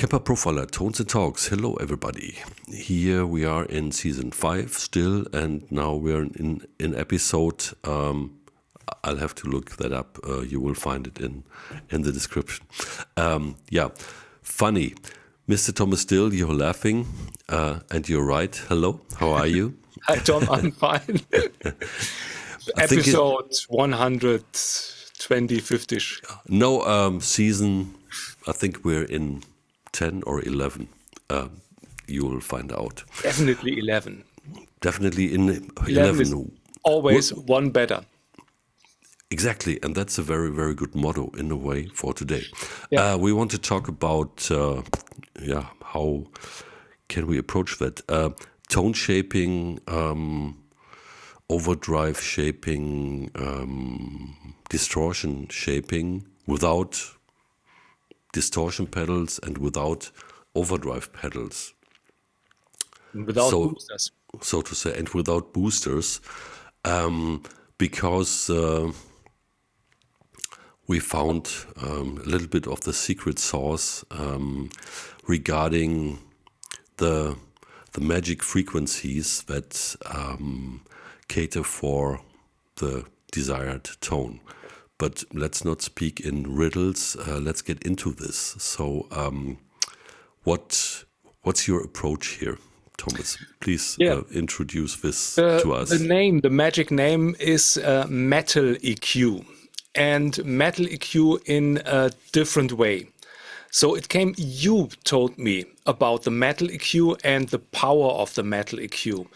Kemper Profiler, Tones and Talks. Hello, everybody. Here we are in season 5 still, and now we're in episode. I'll have to look that up. You will find it in the description. Funny. Mr. Thomas Dill, you're laughing, and you're right. Hello, how are you? Hi, Tom, I'm fine. Episode 125-ish. No, season, I think we're in 10 or 11. You will find out. Definitely 11. Definitely in 11 is always one better. Exactly, and that's a very, very good motto in a way for today. Yeah. We want to talk about, how can we approach that? Tone shaping, overdrive shaping, distortion shaping without distortion pedals and without overdrive pedals. Without boosters. So to say, and without boosters, because we found a little bit of the secret sauce regarding the magic frequencies that cater for the desired tone. But let's not speak in riddles. Let's get into this. So, what's your approach here, Thomas? Please introduce this to us. The magic name is Metal EQ, and Metal EQ in a different way. So you told me about the Metal EQ and the power of the Metal EQ.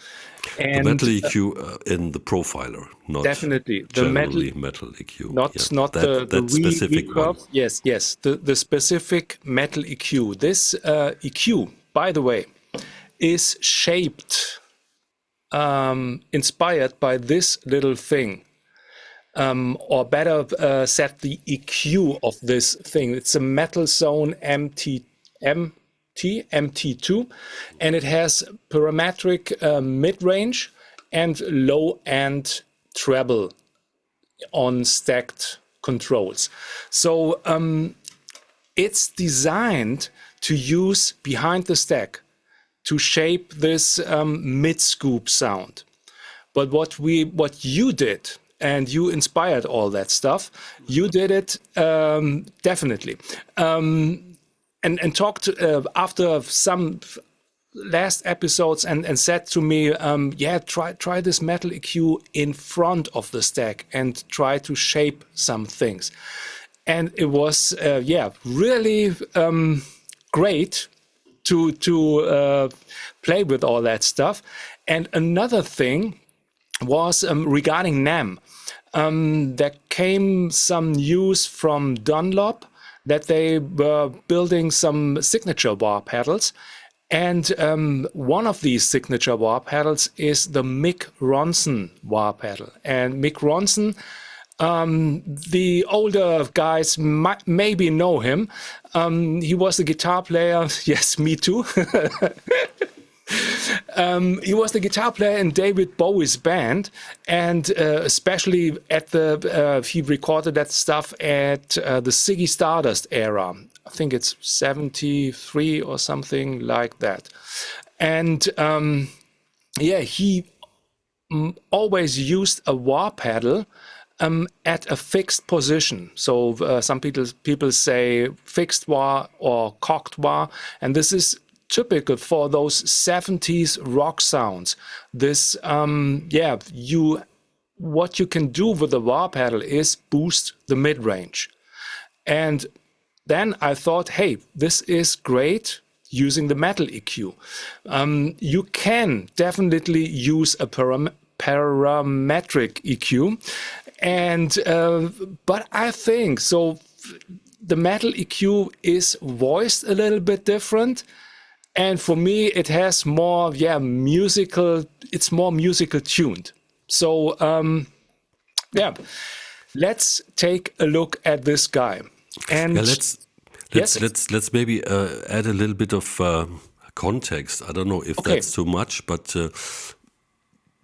And the Metal EQ in the profiler, not definitely the metal EQ. Not the specific one. Yes, the specific Metal EQ. This EQ, by the way, is shaped, inspired by this little thing. Or better said, the EQ of this thing. It's a Metal Zone MT2, and it has parametric mid-range and low-end treble on stacked controls. So it's designed to use behind the stack to shape this mid-scoop sound. But what you did, and you inspired all that stuff, you did it definitely. And talked after some last episodes and said to me, try this Metal EQ in front of the stack and try to shape some things. And it was really great to play with all that stuff. And another thing was regarding NAMM. There came some news from Dunlop that they were building some signature wah pedals. And one of these signature wah pedals is the Mick Ronson wah pedal. And Mick Ronson, the older guys maybe know him. He was a guitar player. Yes, me too. He was the guitar player in David Bowie's band, and especially at he recorded that stuff at the Ziggy Stardust era. I think it's 73 or something like that. And he always used a wah pedal at a fixed position. So some people say fixed wah or cocked wah, and this is typical for those 70s rock sounds. This, what you can do with the wah pedal is boost the mid-range. And then I thought, hey, this is great using the Metal EQ. You can definitely use a parametric EQ, and but I think so. The Metal EQ is voiced a little bit different. And for me, it has more, musical. It's more musical tuned. So, let's take a look at this guy. And let's maybe add a little bit of context. I don't know if that's too much, but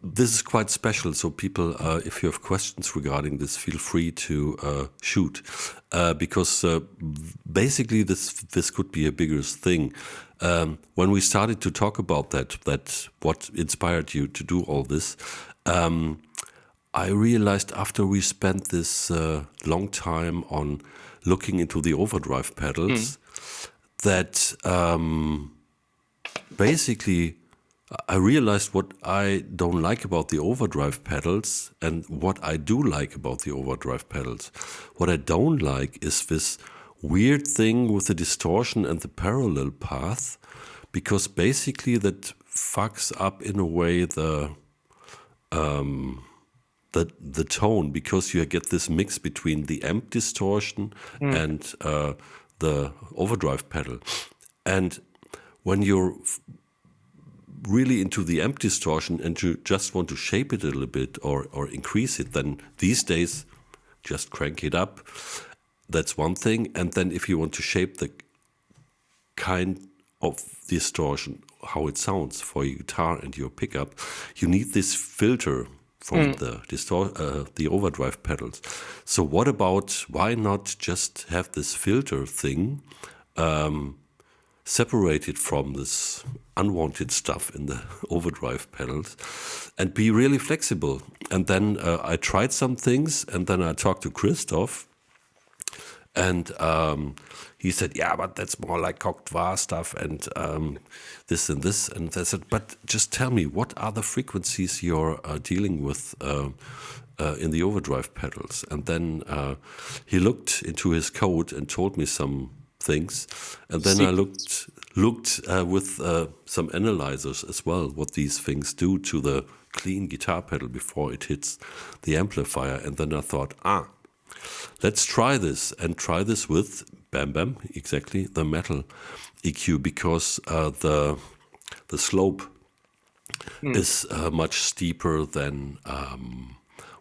this is quite special. So people, if you have questions regarding this, feel free to shoot, because basically this could be a bigger thing. When we started to talk about that what inspired you to do all this, I realized after we spent this long time on looking into the overdrive pedals that basically I realized what I don't like about the overdrive pedals and what I do like about the overdrive pedals. What I don't like is this weird thing with the distortion and the parallel path, because basically that fucks up in a way the tone, because you get this mix between the amp distortion and the overdrive pedal. And when you're really into the amp distortion and you just want to shape it a little bit or increase it, then these days just crank it up. That's one thing. And then if you want to shape the kind of distortion, how it sounds for your guitar and your pickup, you need this filter from the overdrive pedals. So what about, why not just have this filter thing separated from this unwanted stuff in the overdrive pedals and be really flexible? And then I tried some things, and then I talked to Christoph, and he said, yeah, but that's more like Cocked-Wah stuff and this and this. And I said, but just tell me, what are the frequencies you're dealing with in the overdrive pedals? And then he looked into his code and told me some things. And then I looked with some analyzers as well, what these things do to the clean guitar pedal before it hits the amplifier. And then I thought, let's try this, and try this with Bam Bam, exactly, the metal EQ, because the slope is much steeper than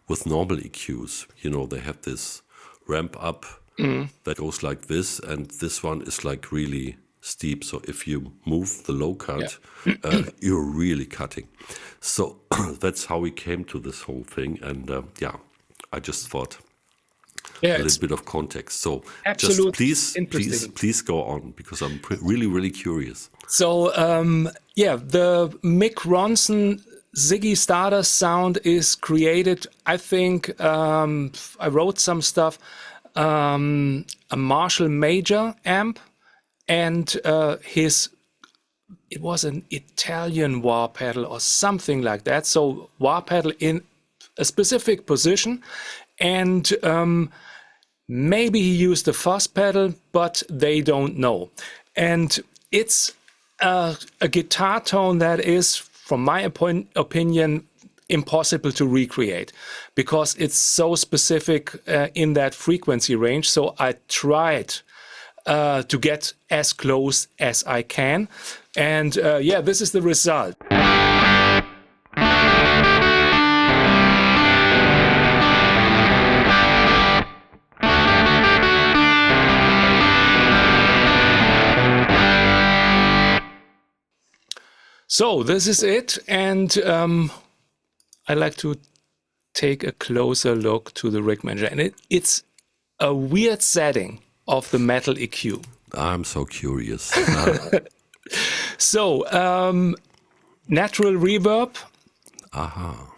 with normal EQs. You know, they have this ramp up that goes like this, and this one is like really steep. So if you move the low cut, you're really cutting. So that's how we came to this whole thing. And I just thought a little bit of context. So just please go on, because I'm really, really curious. So the Mick Ronson Ziggy Stardust sound is created, I think, I wrote some stuff, a Marshall Major amp, and it was an Italian wah pedal or something like that. So wah pedal in a specific position, and maybe he used a fuzz pedal, but they don't know. And it's a guitar tone that is, from my opinion, impossible to recreate, because it's so specific in that frequency range. So I tried to get as close as I can. And this is the result. So this is it, and I'd like to take a closer look to the rig manager, and it's a weird setting of the metal EQ. I'm so curious. So natural reverb.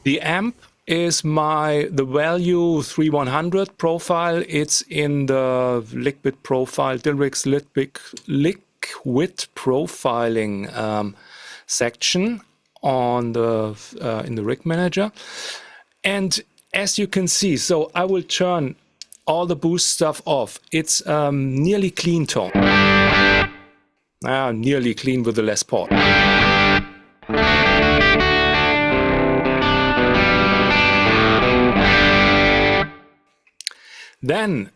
The amp is the value 3100 profile. It's in the liquid profile, Dilrig's liquid profiling section on in the rig manager. And as you can see, so I will turn all the boost stuff off. It's nearly clean tone. Nearly clean with the Les Paul. Then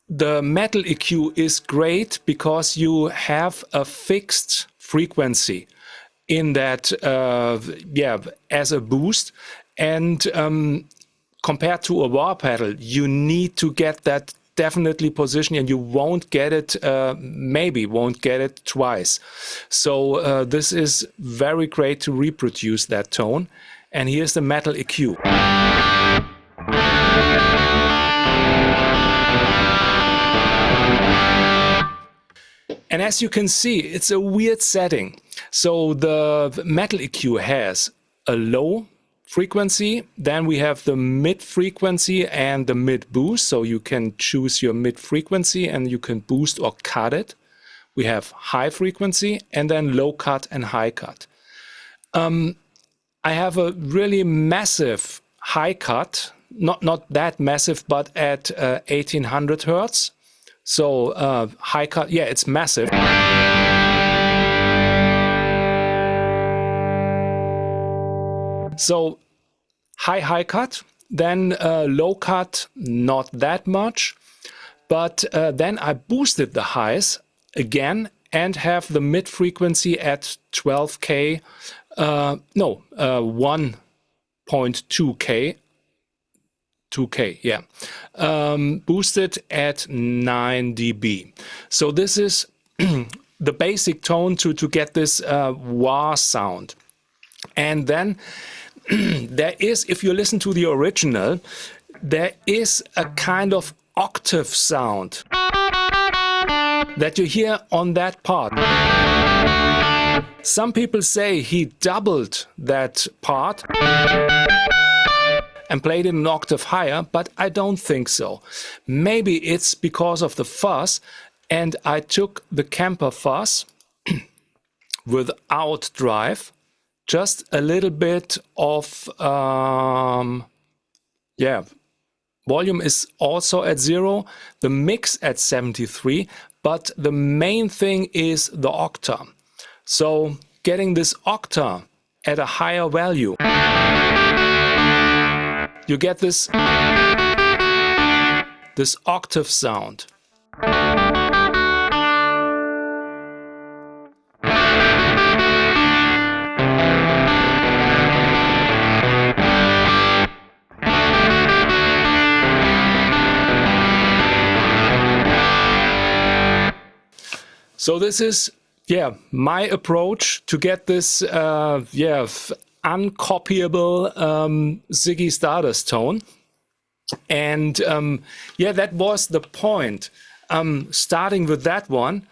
the metal EQ is great because you have a fixed frequency in that, as a boost. And compared to a wah pedal, you need to get that definitely positioned, and you won't get it, maybe won't get it twice. So this is very great to reproduce that tone. And here's the metal EQ. And as you can see, it's a weird setting. So the metal EQ has a low frequency, then we have the mid frequency and the mid boost. So you can choose your mid frequency and you can boost or cut it. We have high frequency and then low cut and high cut. I have a really massive high cut, not that massive, but at 1800 Hertz. So high cut, yeah, it's massive. So high cut, then low cut, not that much. But then I boosted the highs again and have the mid frequency at 12K, 1.2K. 2K, yeah. Boosted at 9 dB. So this is the basic tone to get this wah sound. And then there is, if you listen to the original, there is a kind of octave sound that you hear on that part. Some people say he doubled that part and played it an octave higher, but I don't think so. Maybe it's because of the fuzz, and I took the Kemper fuzz without drive, just a little bit of, volume is also at 0, the mix at 73, but the main thing is the octave. So getting this octave at a higher value, you get this octave sound. So this is, my approach to get this, uncopyable Ziggy Stardust tone. And that was the point. Starting with that one,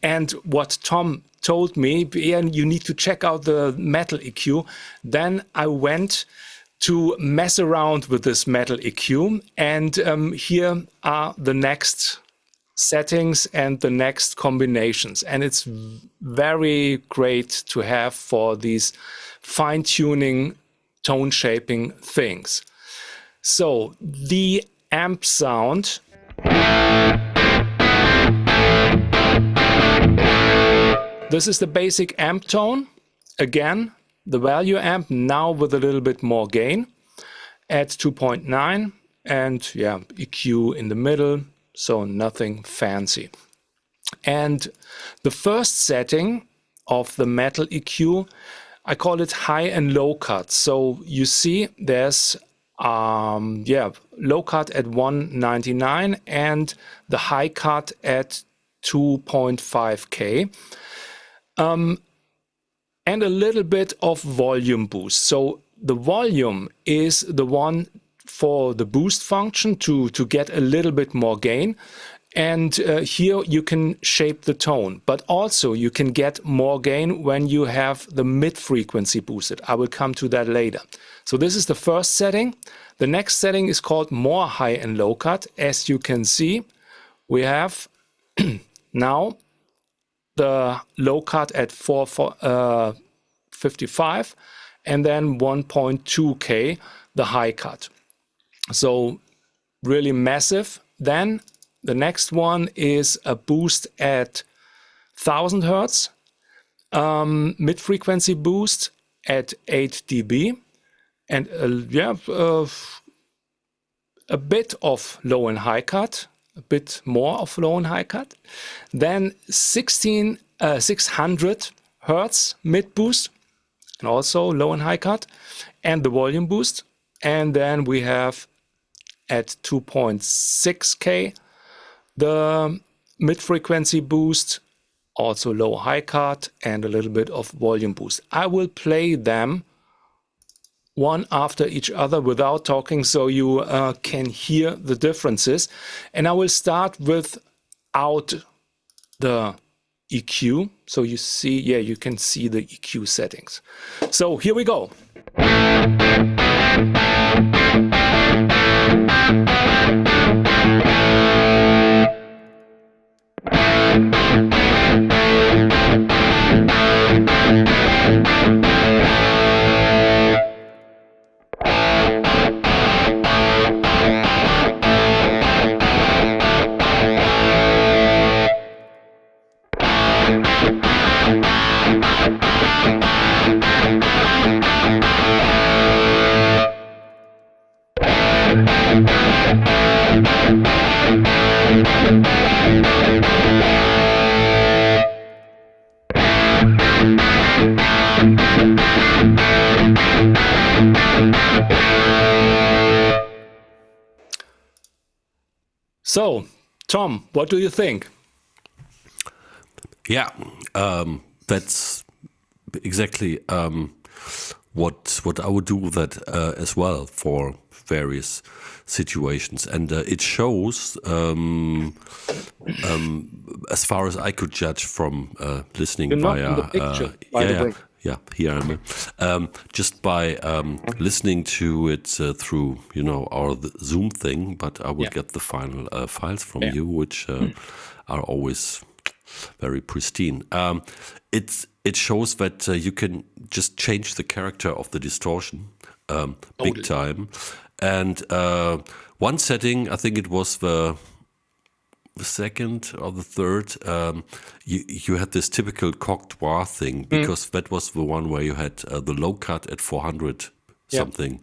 and what Tom told me, you need to check out the metal EQ. Then I went to mess around with this metal EQ, and here are the next settings and the next combinations. And it's very great to have for these fine-tuning, tone shaping things. So the amp sound. This is the basic amp tone. Again, the value amp now with a little bit more gain at 2.9 and EQ in the middle. So nothing fancy. And the first setting of the metal EQ, I call it high and low cut. So you see there's low cut at 199 and the high cut at 2.5K. And a little bit of volume boost. So the volume is the one for the boost function to get a little bit more gain. And here you can shape the tone, but also you can get more gain when you have the mid frequency boosted. I will come to that later. So this is the first setting. The next setting is called more high and low cut. As you can see, we have now the low cut at 455 and then 1.2K, the high cut. So really massive. Then the next one is a boost at 1000 Hertz, mid-frequency boost at 8 dB, and a bit of low and high cut, a bit more of low and high cut. Then 600 Hertz mid boost, and also low and high cut, and the volume boost. And then we have at 2.6K the mid-frequency boost, also low high cut, and a little bit of volume boost. I will play them one after each other without talking, so you can hear the differences. And I will start without the EQ. So you see, yeah, you can see the EQ settings. So here we go. So, Tom, what do you think? Yeah, that's exactly what I would do with that as well for various situations, and it shows, as far as I could judge from listening You're not via in the picture, by the way. yeah, here I am. Just by listening to it through, our Zoom thing, but I would get the final files from you, which are always very pristine. It shows that you can just change the character of the distortion big time. And one setting, I think it was the second or the third, you had this typical Cocteau thing, because that was the one where you had the low cut at 400 something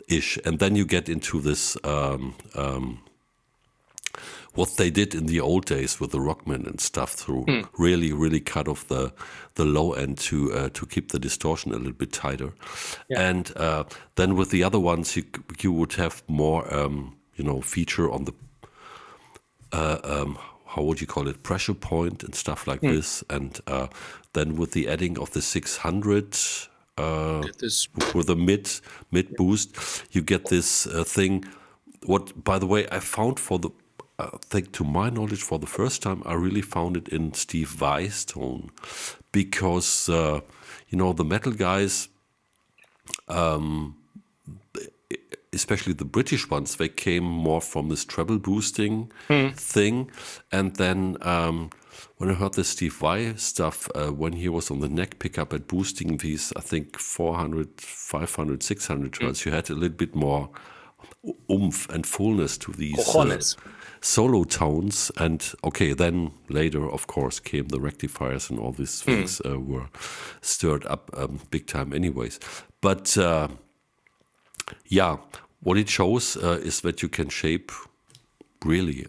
ish, and then you get into this what they did in the old days with the Rockman and stuff, through really cut off the low end to keep the distortion a little bit tighter. And then with the other ones, you would have more feature on the how would you call it, pressure point and stuff like this. And then with the adding of the 600 with a mid boost, you get this thing. What, by the way, I found I think, to my knowledge, for the first time, I really found it in Steve Vai's tone, because the metal guys, especially the British ones, they came more from this treble boosting thing. And then when I heard the Steve Vai stuff, when he was on the neck pickup at boosting these, I think 400, 500, 600 hertz, you had a little bit more oomph and fullness to these solo tones. And okay, then later, of course, came the rectifiers, and all these things were stirred up big time anyways. But what it shows is that you can shape really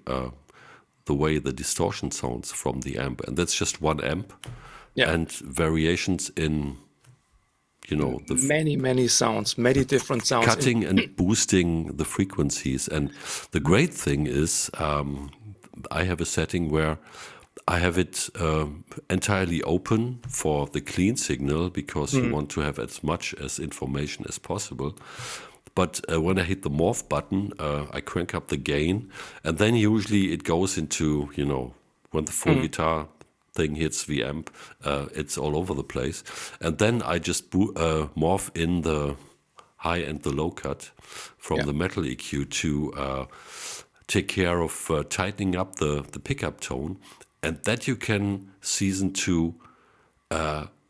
the way the distortion sounds from the amp, and that's just one amp, and variations in many sounds, many different sounds, cutting and boosting the frequencies. And the great thing is, I have a setting where I have it entirely open for the clean signal, because you want to have as much as information as possible. But when I hit the morph button, I crank up the gain, and then usually it goes into, when the full guitar thing hits the amp, it's all over the place. And then I just morph in the high and the low cut from the metal EQ to take care of tightening up the pickup tone, and that you can season to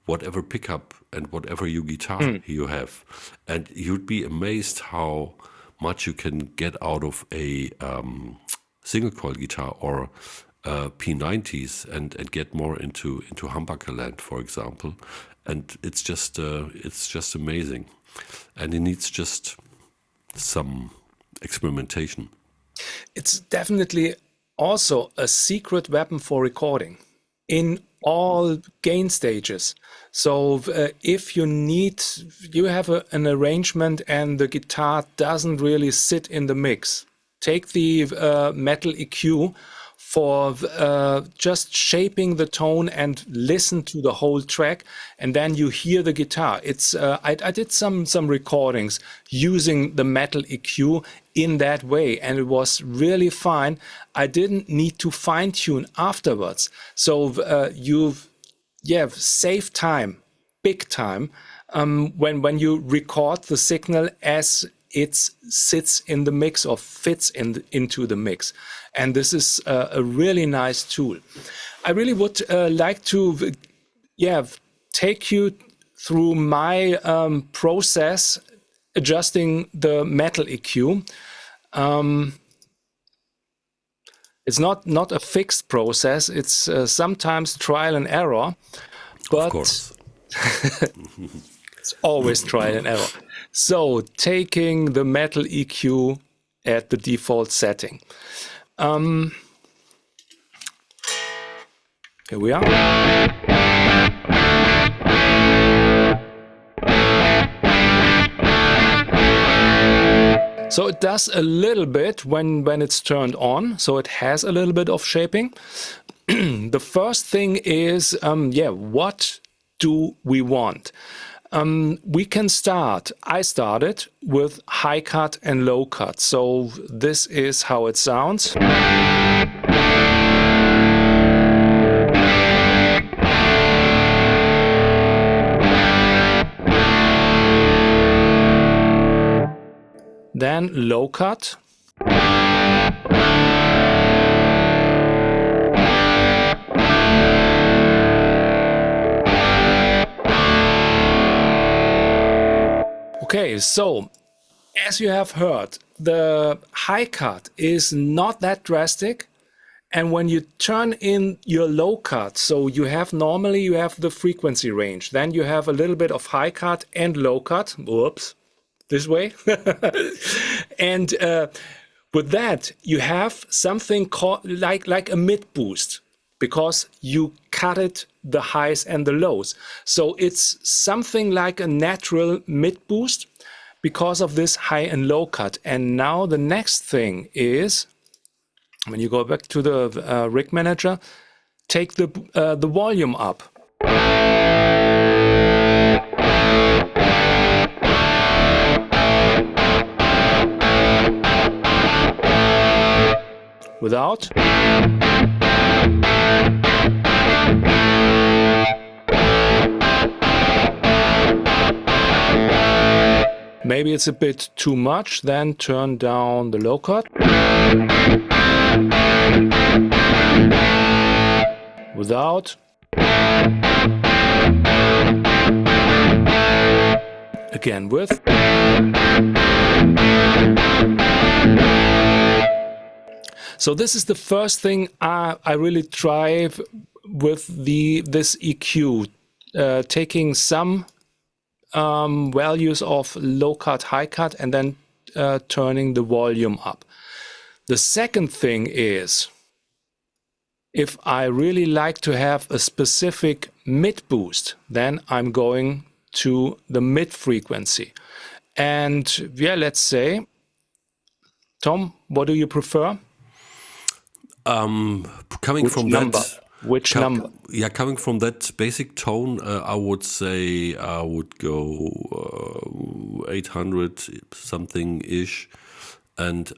whatever pickup and whatever your guitar you have. And you'd be amazed how much you can get out of a single coil guitar or P90s, and get more into humbucker land, for example. And it's just amazing, and it needs just some experimentation. It's definitely also a secret weapon for recording in all gain stages. So if you have an arrangement and the guitar doesn't really sit in the mix, take the metal EQ for just shaping the tone and listen to the whole track, and then you hear the guitar. It's I did some recordings using the metal EQ in that way, and it was really fine. I didn't need to fine tune afterwards. So you've saved time, big time, when you record the signal as it sits in the mix or fits into the mix. And this is a really nice tool. I really would like to take you through my process adjusting the metal EQ. It's not a fixed process. It's sometimes trial and error, but of course. It's always trial and error. So taking the metal EQ at the default setting. Here we are. So it does a little bit when it's turned on. So it has a little bit of shaping. The first thing is, what do we want? We can I started with high cut and low cut. So this is how it sounds. Then low cut. Okay, so as you have heard, the high cut is not that drastic. And when you turn in your low cut, so normally you have the frequency range, then you have a little bit of high cut and low cut. Whoops, this way. And with that, you have something called like a mid boost, because you cut it the highs and the lows. So it's something like a natural mid boost because of this high and low cut. And now the next thing is, when you go back to the rig manager, take the volume up. Without. Maybe it's a bit too much, then turn down the low cut. Without. Again with. So this is the first thing I really try with this EQ, taking some values of low cut, high cut, and then turning the volume up. The second thing is, if I really like to have a specific mid boost, then I'm going to the mid frequency. And let's say, Tom, what do you prefer? Coming Which from number? that, Which number? Yeah, coming from that basic tone, I would say I would go 800 something ish, and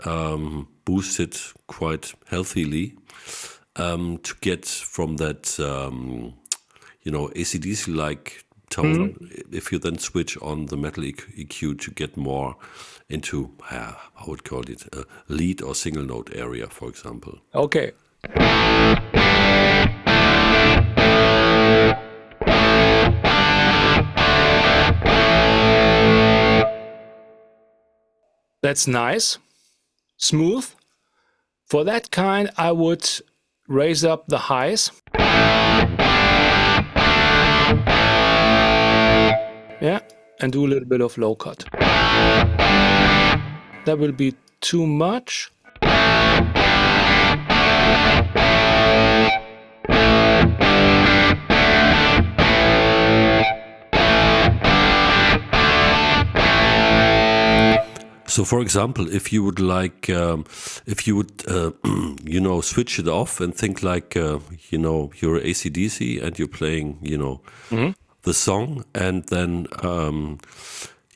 boost it quite healthily to get from that AC/DC like tone. If you then switch on the metal EQ to get more into I would call it a lead or single note area, for example. Okay. That's nice, smooth. For that kind, I would raise up the highs. Yeah, and do a little bit of low cut. That will be too much. So, for example, if you would like, if you would, switch it off and think like, you're AC/DC and you're playing, the song, and then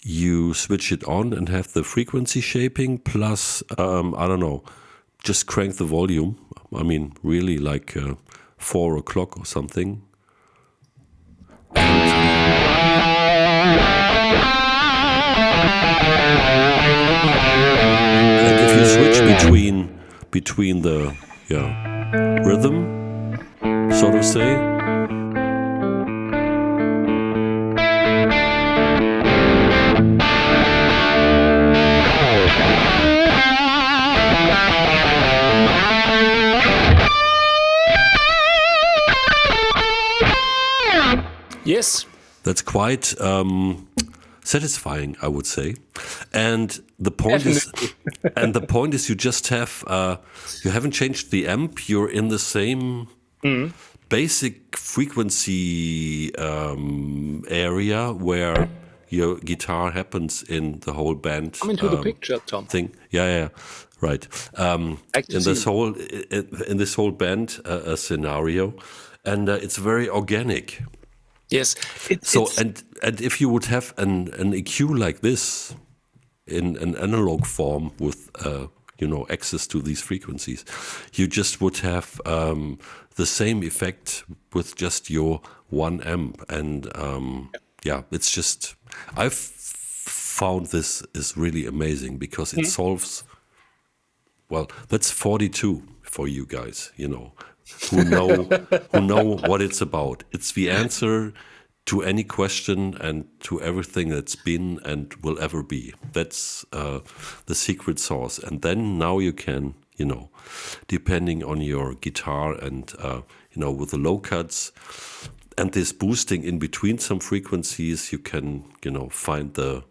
you switch it on and have the frequency shaping plus, I don't know, just crank the volume. I mean, really like 4 o'clock or something. And if you switch between the rhythm, so to say, Yes. that's quite satisfying, I would say. And the point is, you just have you haven't changed the amp. You're in the same basic frequency area where your guitar happens in the whole band. Come into the picture, Tom. Thing. Yeah, right. In this whole band scenario, and it's very organic. Yes. And if you would have an EQ like this in an analog form with access to these frequencies, you just would have the same effect with just your one amp. And it's just, I've found this is really amazing because it solves. Well, that's 42 for you guys, who know what it's about. It's the answer to any question and to everything that's been and will ever be. That's the secret sauce. And then now you can, depending on your guitar and, with the low cuts and this boosting in between some frequencies, you can, find the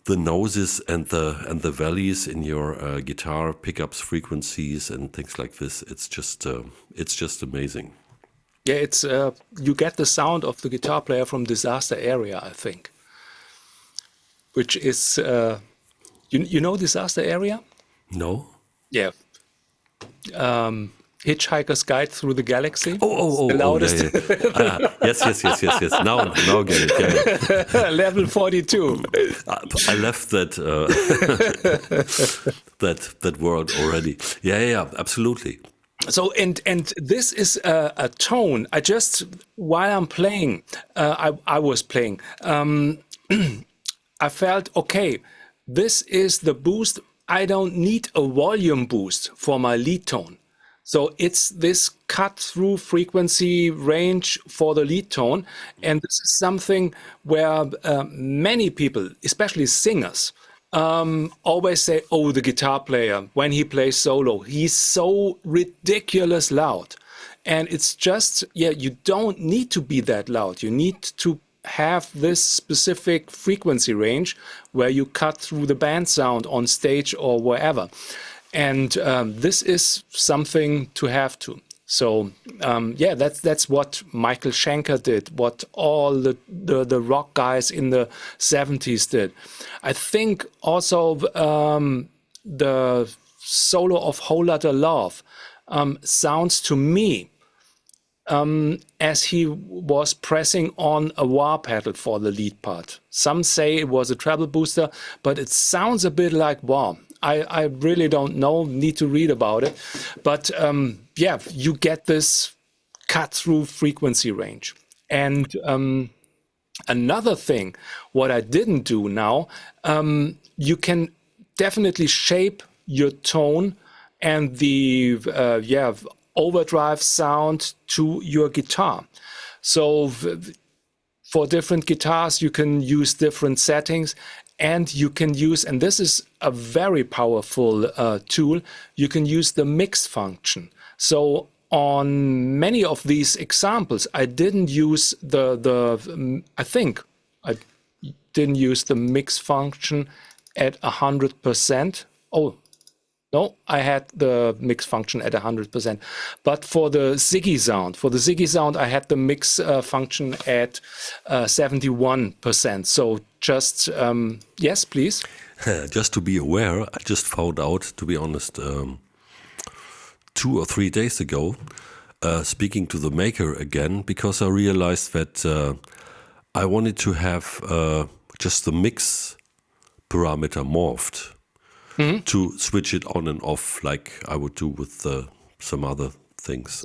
noses and the valleys in your guitar pickups, frequencies, and things like this. It's just amazing. Yeah, it's you get the sound of the guitar player from Disaster Area, I think, which is you know Disaster Area? No. Yeah. Hitchhiker's Guide Through the Galaxy. Oh, the loudest. Yeah. Yes. Now I get it. Yeah. Level 42. I left that that world already. Yeah, absolutely. So and this is a tone. While I'm playing, I was playing. I felt okay. This is the boost. I don't need a volume boost for my lead tone. So it's this cut-through frequency range for the lead tone. And this is something where many people, especially singers, always say, oh, the guitar player, when he plays solo, he's so ridiculous loud. And it's just, you don't need to be that loud. You need to have this specific frequency range where you cut through the band sound on stage or wherever. And this is something to have to. So that's what Michael Schenker did, what all the rock guys in the 70s did. I think also the solo of Whole Lotta Love sounds to me as he was pressing on a wah pedal for the lead part. Some say it was a treble booster, but it sounds a bit like wah. I really don't know, need to read about it. But you get this cut-through frequency range. And another thing, what I didn't do now, you can definitely shape your tone and the overdrive sound to your guitar. So for different guitars, you can use different settings. And you can use, and this is a very powerful tool, you can use the mix function. So on many of these examples, I didn't use I think I didn't use the mix function at 100%. Oh, no, I had the mix function at 100%. But for the Ziggy sound, I had the mix function at 71%. So just, yes, please. just to be aware, I just found out, to be honest, 2 or 3 days ago, speaking to the maker again, because I realized that I wanted to have just the mix parameter morphed to switch it on and off like I would do with some other things.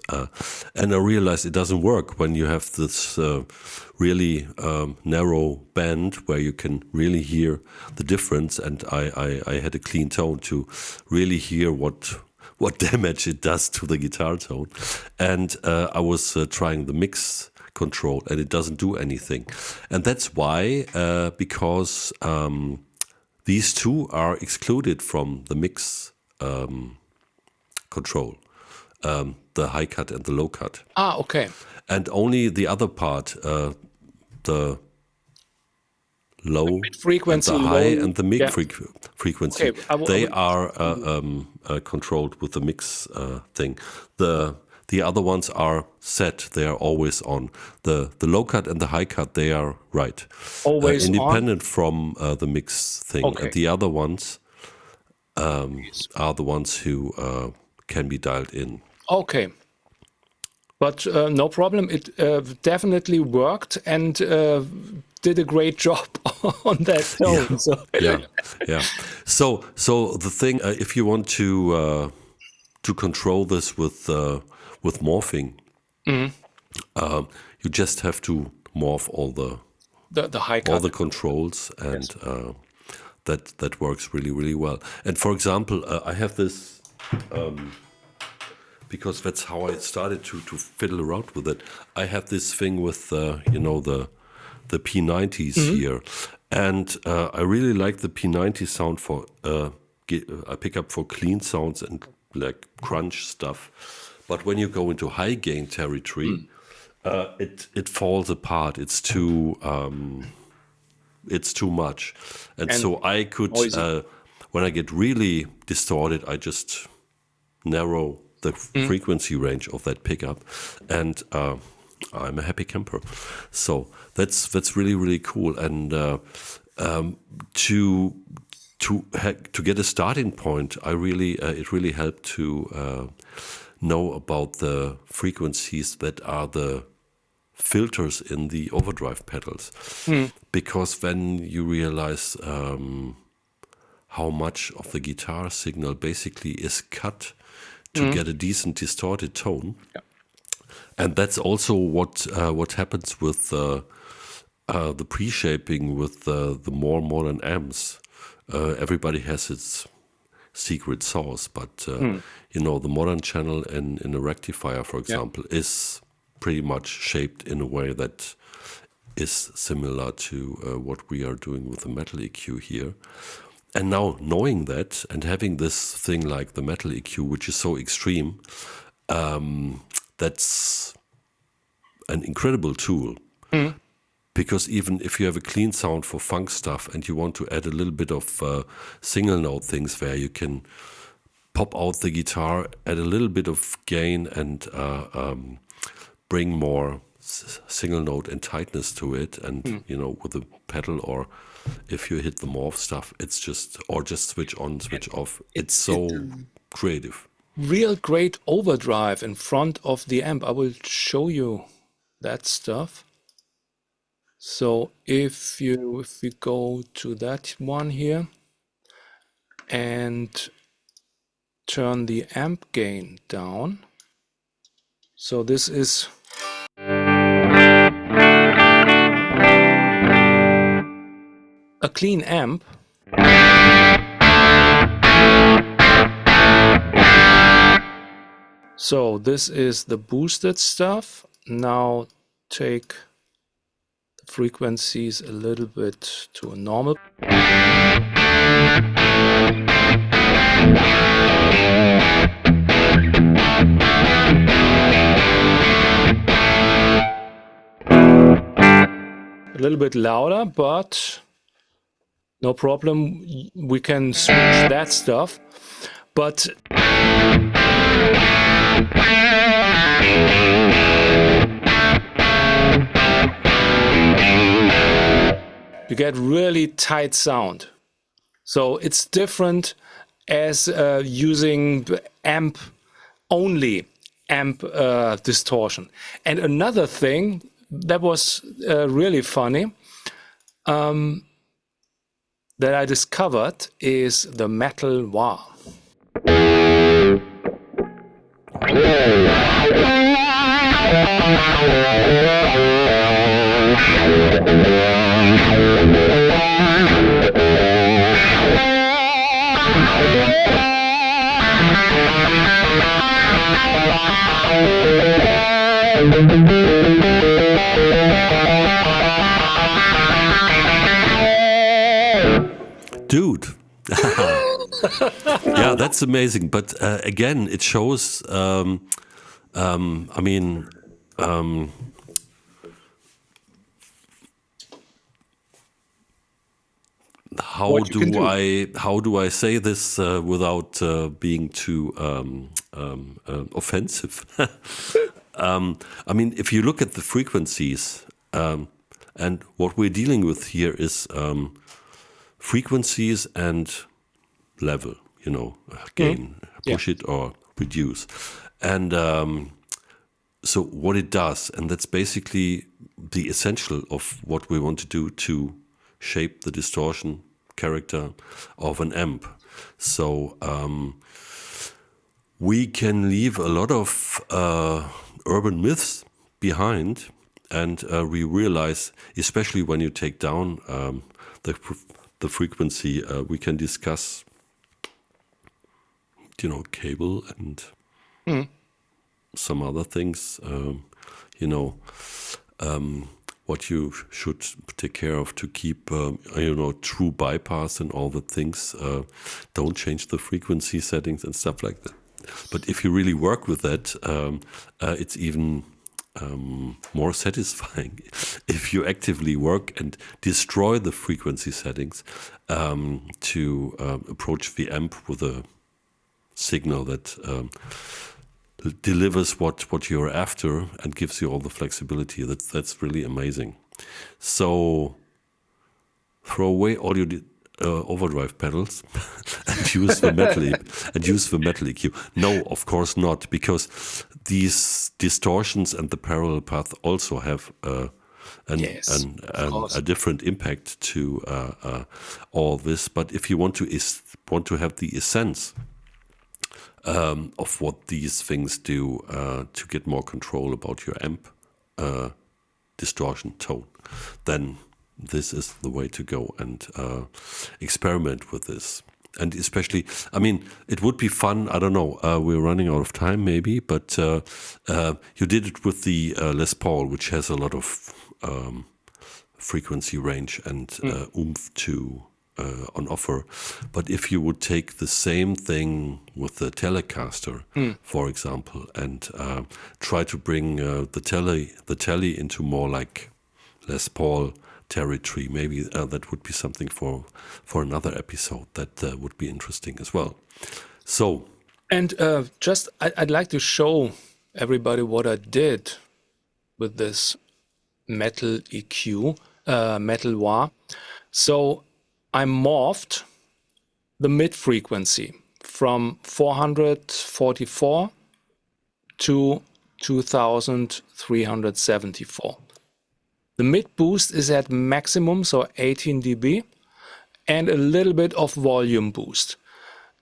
And I realized it doesn't work when you have this really narrow band where you can really hear the difference. And I had a clean tone to really hear what damage it does to the guitar tone. And I was trying the mix control and it doesn't do anything. And that's why, because these two are excluded from the mix control, the high cut and the low cut. Ah, okay. And only the other part, the low Frequency, and the high low, and the mid yeah. frequency, Okay, I they will- are controlled with the mix thing. The other ones are set; they are always on. The low cut and the high cut, they are right, Always on? independent from the mix thing. Okay. And the other ones are the ones who can be dialed in. Okay. But no problem. It definitely worked and did a great job on that tone. Yeah. So. Yeah. So the thing, if you want to control this with morphing, you just have to morph all The high cut. all the controls, and that works really, really well. And for example, I have this. Because that's how I started to fiddle around with it. I have this thing with the P90s here, and I really like the P90 sound for I pick up for clean sounds and like crunch stuff. But when you go into high gain territory, it falls apart. It's too much, and so I could when I get really distorted, I just narrow the frequency range of that pickup, and I'm a happy camper. So that's really, really cool. And to get a starting point, it really helped to know about the frequencies that are the filters in the overdrive pedals, because then you realize how much of the guitar signal basically is cut to get a decent distorted tone. Yeah. And that's also what happens with the pre-shaping with the more modern amps. Everybody has its secret sauce, but the modern channel in a rectifier, for example, is pretty much shaped in a way that is similar to what we are doing with the metal EQ here. And now knowing that and having this thing like the metal EQ, which is so extreme, that's an incredible tool. Because even if you have a clean sound for funk stuff and you want to add a little bit of single note things where you can pop out the guitar, add a little bit of gain and bring more single note and tightness to it, and with a pedal, or if you hit the morph stuff, it's just switch on, switch off. It's so creative. Real great overdrive in front of the amp. I will show you that stuff. So if we go to that one here and turn the amp gain down. So this is a clean amp. So this is the boosted stuff. Now take the frequencies a little bit to a normal. A little bit louder, but no problem. We can switch that stuff. But you get really tight sound. So it's different as using amp only amp distortion. And another thing that was really funny that I discovered is the metal wah. Dude. Yeah, that's amazing. But again, it shows, I mean, how do I say this without being too offensive? I mean, if you look at the frequencies, and what we're dealing with here is frequencies and level, you know, gain, push it or reduce. And so what it does, and that's basically the essential of what we want to do to shape the distortion character of an amp. So we can leave a lot of urban myths behind, and we realize, especially when you take down the frequency, we can discuss, you know, cable and some other things, you know, what you should take care of to keep, you know, true bypass and all the things. Don't change the frequency settings and stuff like that. But if you really work with that, it's even more satisfying if you actively work and destroy the frequency settings to approach the amp with a signal that delivers what you're after and gives you all the flexibility. That's really amazing. So throw away all your overdrive pedals and use the metal EQ. No, of course not, because these distortions and the parallel path also have a different impact to all this. But if you want to have the essence of what these things do to get more control about your amp distortion tone, then this is the way to go and experiment with this. And especially, I mean, it would be fun. I don't know. We're running out of time, maybe, but you did it with the Les Paul, which has a lot of frequency range and oomph to on offer. But if you would take the same thing with the Telecaster, for example, and try to bring the Tele into more like Les Paul territory, maybe that would be something for another episode that would be interesting as well. So, and I'd like to show everybody what I did with this metal EQ, metal wah. So I morphed the mid frequency from 444 to 2374. The mid boost is at maximum, so 18 dB, and a little bit of volume boost.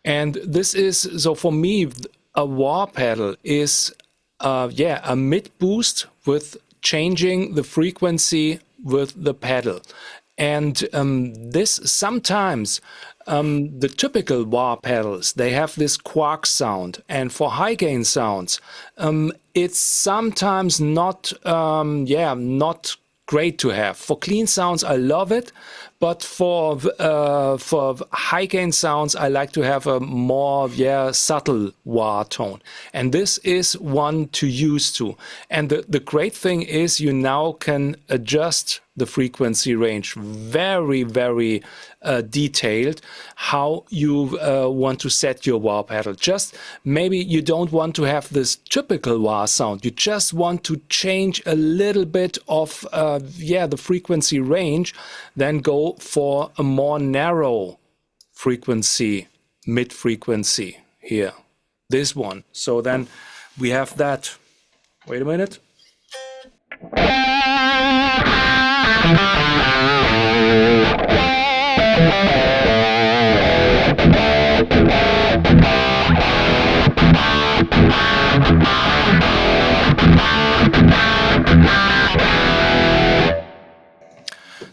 And this is, so for me, a wah pedal is, a mid boost with changing the frequency with the pedal. And this sometimes, the typical wah pedals, they have this quark sound. And for high gain sounds, it's sometimes not, not great to have. For clean sounds, I love it, but for high gain sounds, I like to have a more subtle wah tone, and this is one to use to. And the great thing is you now can adjust the frequency range very, very detailed, how you want to set your wah pedal. Just maybe you don't want to have this typical wah sound. You just want to change a little bit of the frequency range, then go for a more narrow frequency, mid frequency here, this one. So then we have that. Wait a minute.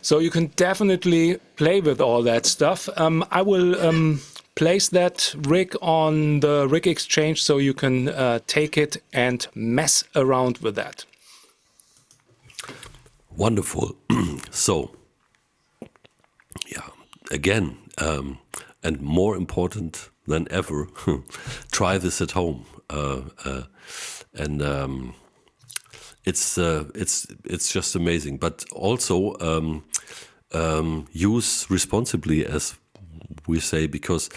So you can definitely play with all that stuff. I will place that rig on the rig exchange so you can take it and mess around with that. Wonderful. So, yeah, again, and more important than ever, try this at home. It's just amazing. But also use responsibly, as we say, because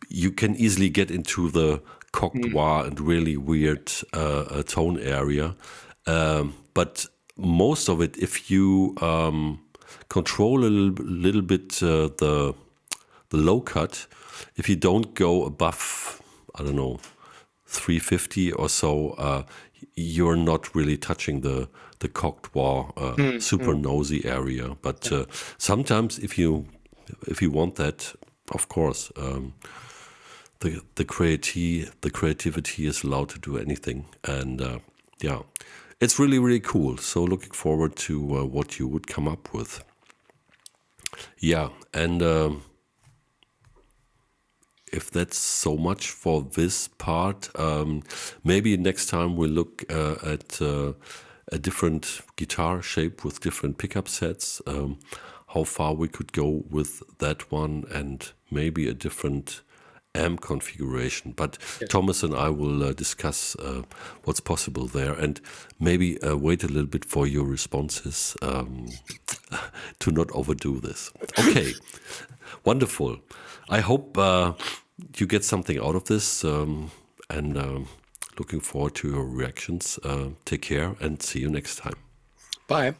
you can easily get into the cocked wah and really weird tone area. But most of it, if you control a little bit the low cut, if you don't go above, I don't know, 350 or so, you're not really touching the cocked wah super nosy area. But sometimes if you want that, of course, the creativity is allowed to do anything. And yeah, it's really, really cool. So looking forward to what you would come up with. Yeah, and if that's so much for this part, maybe next time we'll look at a different guitar shape with different pickup sets, how far we could go with that one, and maybe a different amp configuration. But yes, Thomas and I will discuss what's possible there, and maybe wait a little bit for your responses to not overdo this. Okay, wonderful. I hope you get something out of this, and looking forward to your reactions. Take care and see you next time. Bye.